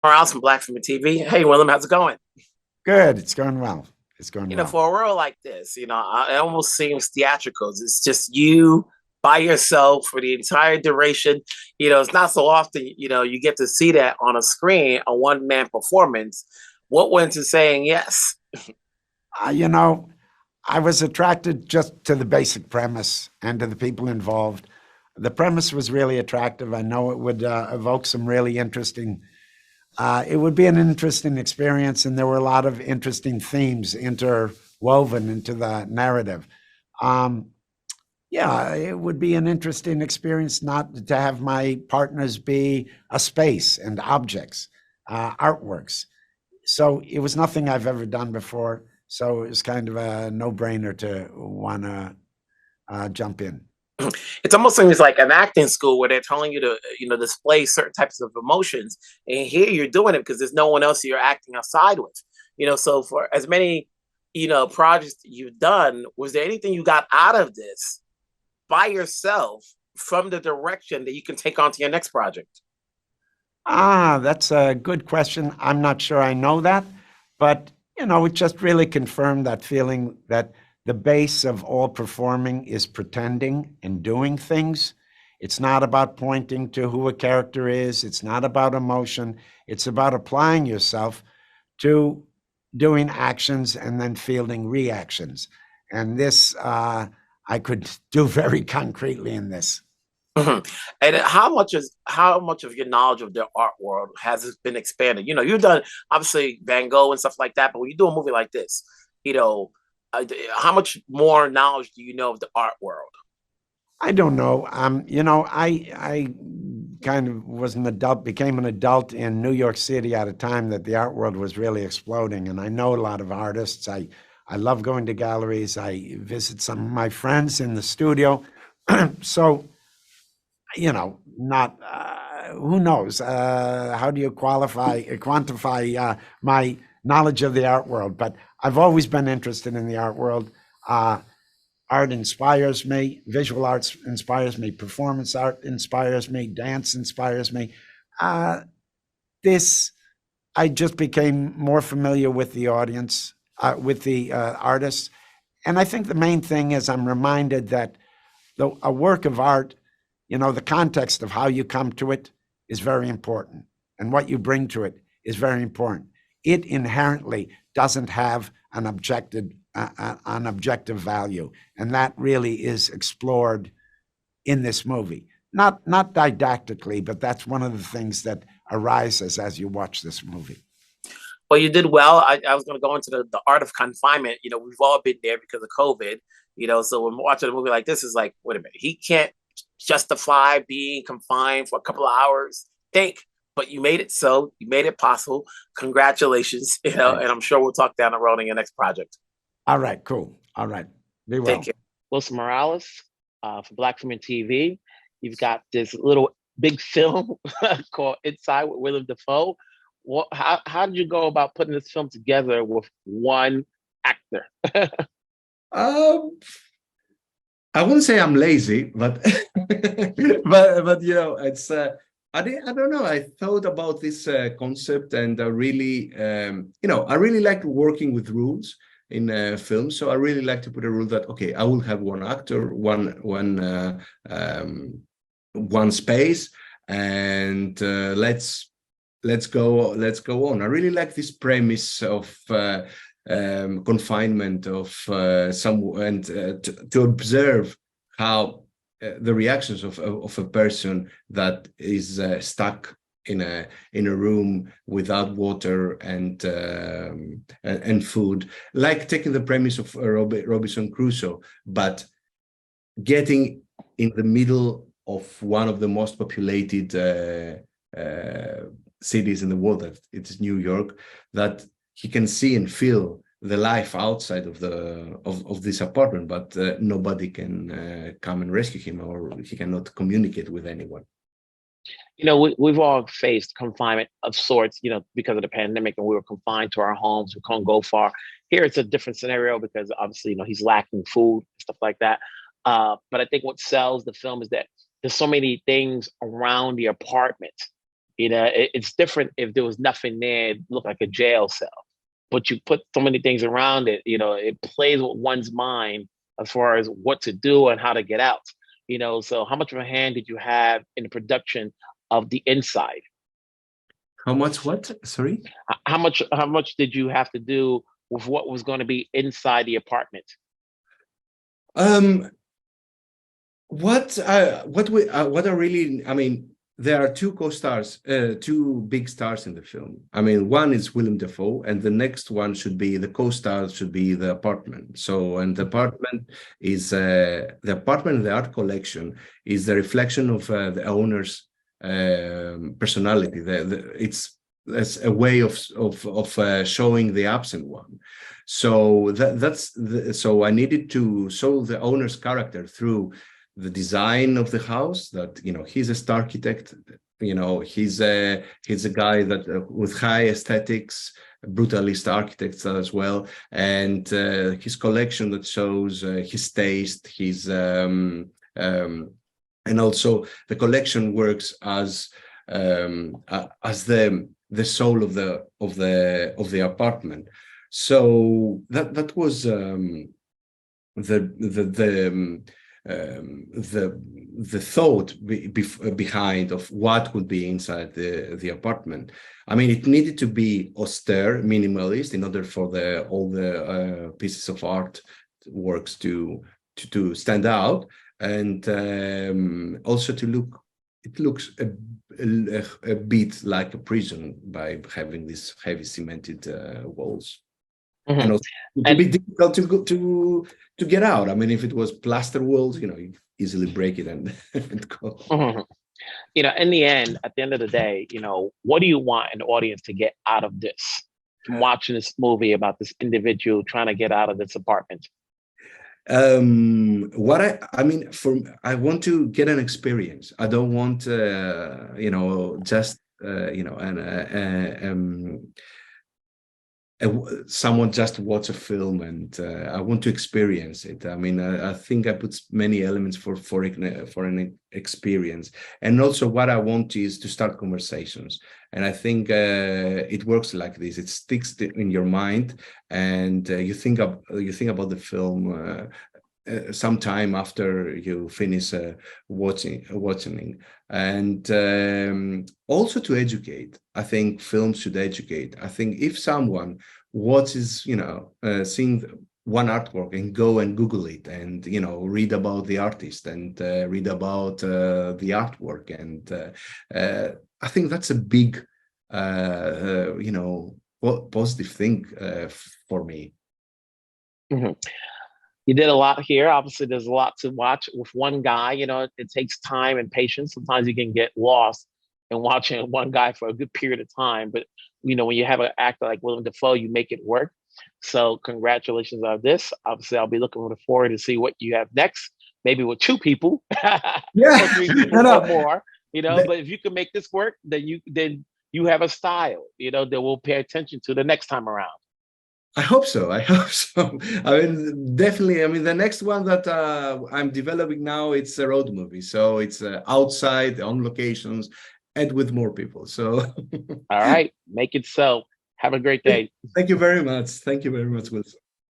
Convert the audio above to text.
Morales from Black Film and TV. Hey, Willem, how's it going? Good. It's going well. It's going well. For a world like this, it almost seems theatrical. It's just you by yourself for the entire duration. It's not so often, you get to see that on a screen, a one man performance. What went to saying yes? Uh, you know, I was attracted just to the basic premise and to the people involved. The premise was really attractive. I know it would evoke some really interesting. It would be an interesting experience, and there were a lot of interesting themes interwoven into the narrative. Um, yeah, it would be an interesting experience not to have my partners be a space and objects, artworks. So it was nothing I've ever done before. So it was kind of a no-brainer to want to jump in. It's almost seems like an acting school where they're telling you to, display certain types of emotions. And here you're doing it because there's no one else you're acting outside with. So for as many, projects that you've done, was there anything you got out of this by yourself from the direction that you can take on to your next project? That's a good question. I'm not sure I know that, but it just really confirmed that feeling that the base of all performing is pretending and doing things. It's not about pointing to who a character is. It's not about emotion. It's about applying yourself to doing actions and then fielding reactions. And this, I could do very concretely in this. Mhm. And how much of your knowledge of the art world has it been expanded? You've done obviously Van Gogh and stuff like that, but when you do a movie like this, you know, how much more knowledge do you know of the art world? I don't know. I kind of was an adult, became an adult in New York City at a time that the art world was really exploding, and I know a lot of artists. I love going to galleries. I visit some of my friends in the studio. So not who knows? How do you quantify my knowledge of the art world? But I've always been interested in the art world. Uh, Art inspires me, visual arts inspires me, performance art inspires me, dance inspires me. Uh, this, I just became more familiar with the audience, with the artists. And I think the main thing is I'm reminded that a work of art, the context of how you come to it is very important. And what you bring to it is very important. It inherently doesn't have an objective value, and that really is explored in this movie. Not didactically, but that's one of the things that arises as you watch this movie. Well, you did well. I was going to go into the art of confinement. We've all been there because of COVID. So when watching a movie like this, is like, wait a minute, he can't justify being confined for a couple of hours. Think, but you made it so. You made it possible. Congratulations. And Thanks. I'm sure we'll talk down the road in your next project. All right, cool. All right, be Take well. care. Wilson Morales for Black Film and TV. You've got this little big film called Inside with Willem Dafoe. How did you go about putting this film together with one actor? Um, I wouldn't say I'm lazy, but but it's I don't know. I thought about this concept, and I really I really like working with rules in film. So I really like to put a rule that okay, I will have one actor, one space, and let's go on. I really like this premise of confinement of some, and to observe how the reactions of a person that is stuck in a room without water and food, like taking the premise of Robinson Crusoe, but getting in the middle of one of the most populated cities in the world, that it's New York, that he can see and feel the life outside of this apartment, but nobody can come and rescue him, or he cannot communicate with anyone. We've all faced confinement of sorts, because of the pandemic, and we were confined to our homes. We couldn't go far. Here, it's a different scenario because obviously, he's lacking food, stuff like that. But I think what sells the film is that there's so many things around the apartment, It's different if there was nothing there, it looked like a jail cell. But you put so many things around it, it plays with one's mind as far as what to do and how to get out. So how much of a hand did you have in the production of the inside? How much what? Sorry? How much did you have to do with what was going to be inside the apartment? Um, what are really, I mean, there are two co-stars, two big stars in the film. I mean, one is Willem Dafoe, and the next one should be the co-star should be the apartment. So, and the apartment is the apartment, the art collection is the reflection of the owner's personality. It's a way of showing the absent one. So so I needed to show the owner's character through the design of the house, that he's a star architect, he's a guy that with high aesthetics, brutalist architects as well, and his collection that shows his taste, his and also the collection works as the soul of the apartment. So that was the thought behind of what would be inside the apartment. I mean, it needed to be austere, minimalist, in order for all the pieces of art works to stand out, and also it looks a bit like a prison by having these heavy cemented walls. Mhm. And also it would be difficult to get out. I mean, if it was plaster walls, you easily break it and, and go. Mhm. In the end, at the end of the day, what do you want an audience to get out of this? From watching this movie about this individual trying to get out of this apartment. What I mean, I want to get an experience. I don't want just someone just watch a film, and I want to experience it. I mean, I think I put many elements for an experience, and also what I want is to start conversations. And I think it works like this: it sticks in your mind, and you think about the film sometime after you finish watching, and also to educate. I think films should educate. I think if someone watches, seeing one artwork and go and Google it, and read about the artist, and read about the artwork, and I think that's a big positive thing for me. Mhm. You did a lot here. Obviously, there's a lot to watch with one guy. It takes time and patience. Sometimes you can get lost in watching one guy for a good period of time. But when you have an actor like Willem Dafoe, you make it work. So congratulations on this. Obviously, I'll be looking forward to see what you have next. Maybe with two people, Yeah, or three people, no, or more. But if you can make this work, then you have a style. That will pay attention to the next time around. I hope so. I hope so. I mean, definitely. I mean, the next one that I'm developing now, it's a road movie. So it's outside, on locations, and with more people. So All right, make it so. Have a great day. thank you very much. Thank you very much, Wilson.